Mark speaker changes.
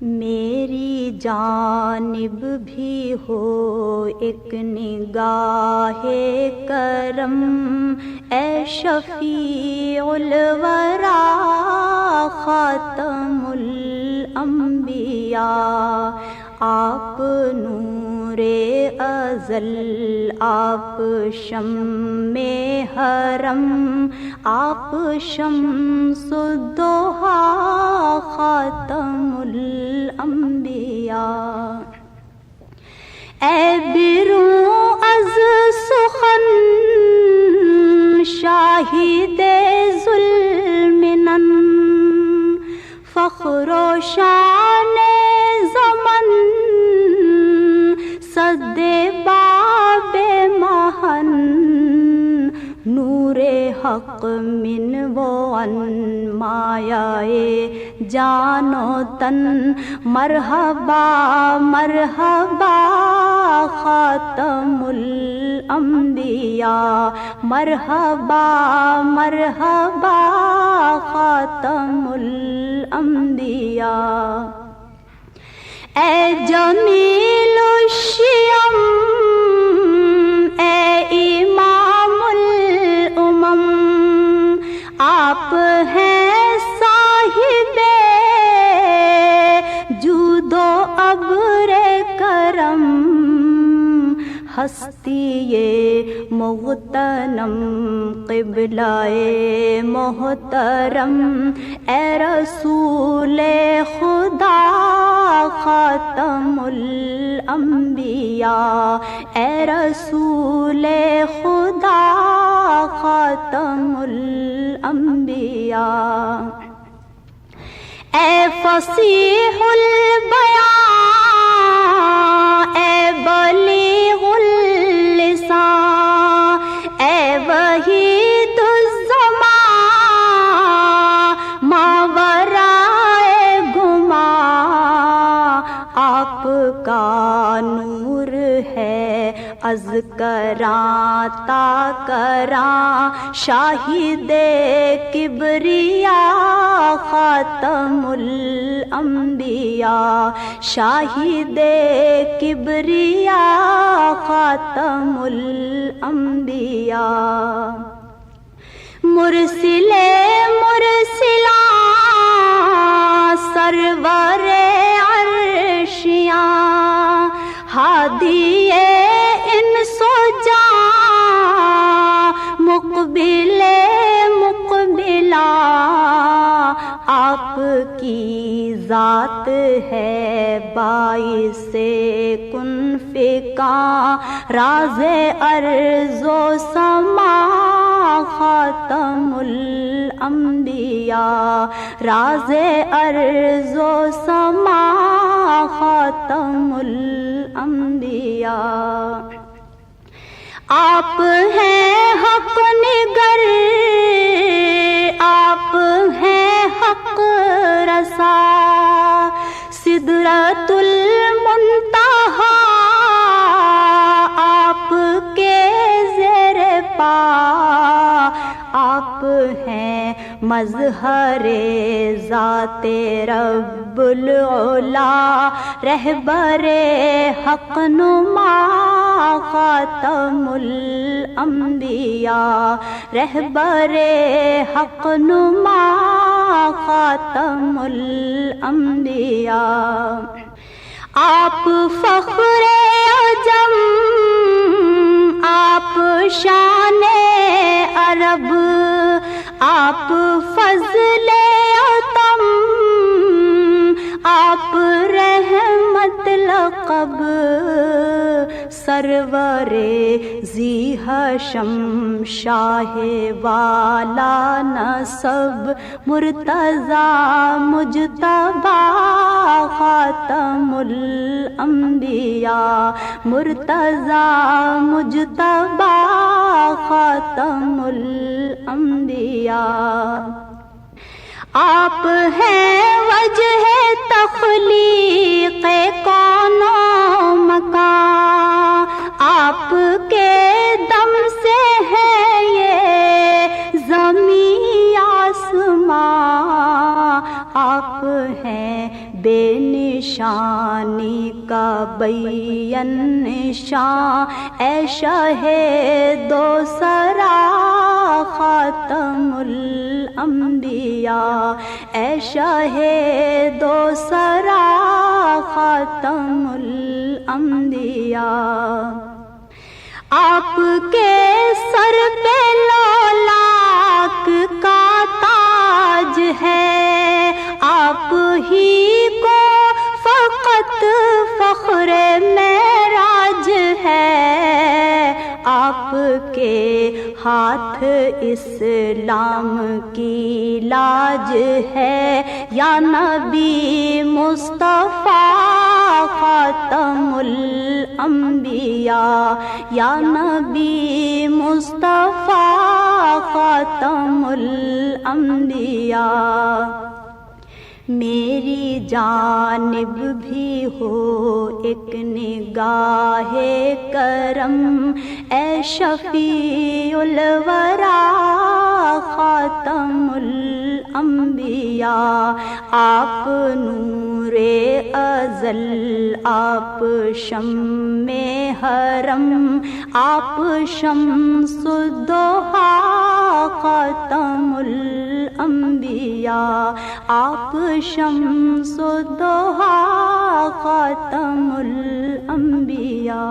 Speaker 1: میری جانب بھی ہو ایک نگاہ کرم، اے شفیع الورا خاتم الانبیاء۔ آپ نور ازل، آپ شمع حرم، آپ شمس الضحیٰ خاتم الانبیاء۔ اے بروں از سخن شاہد ظلمنن، فخر و شان زمن صد باب مہن، نور حق من و عن مایائے جان و تن، مرحبا مرحبا خاتم الانبیاء، مرحبا مرحبا خاتم الانبیاء۔ اے جمیل الشیم، اے امام الامم، آپ ہیں صاحب جود و ابر کرم، ہستی مغتنم قبلہ محترم، اے رسول خدا خاتم الانبیاء، اے رسول خدا خاتم الانبیاء۔ اے فصیح البیاں، اے بلیغ اللسان، اے وحید الزمان، ماورائے گمان، آپ کا نور ہے از کراں تا کراں، شاہد کبریا خاتم الانبیاء، شاہد کبریا خاتم الانبیاء۔ مرسل مرسلاں سرور عرشیاں، ہادی انس و جاں، مقبل مقبلا، آپ کی ذات ہے باعث کن فکاں، راز ارض و سما خاتم الانبیاء، راز ارض و سما خاتم الانبیاء۔ آپ ہیں حق نگر، آپ ہیں حق رسا، سدرۃ المنتہا آپ کے زیر پا، آپ ہیں مظہر ذات رب العلا، رہبر حق نما خاتم الانبیاء، رہبر حق نما خاتم الانبیاء۔ آپ فخر عجم، آپ شان عرب، آپ فضل عتم، آپ رحمت لقب، سرور ذی حشم شاہ والا نسب، مرتضی مجتبی خاتم الانبیاء، مرتضی مجتبی خاتم الانبیاء۔ آپ ہیں وجہ تخلیق کون و مکان، آپ کے دم سے ہے یہ زمین آسمان، آپ ہیں بے نشانی کا بیان نشان، اے شاہ دو سرا خاتم الانبیاء، اے شاہ دو سرا خاتم الانبیاء۔ آپ کے سر پہ لولاک کا تاج ہے، آپ ہی کو فقط فخر معراج ہے، آپ کے ہاتھ اسلام کی لاج ہے، یا نبی مصطفیٰ خاتم الانبیاء، یا نبی مصطفیٰ خاتم الانبیاء۔ میری جانب بھی ہو ایک نگاہ کرم، اے شفیع الورا خاتم الانبیاء۔ آپ نور ازل، آپ شمع حرم، آپ شمس الضحیٰ خاتم الانبیاء، آپ شمس الضحیٰ خاتم الانبیاء۔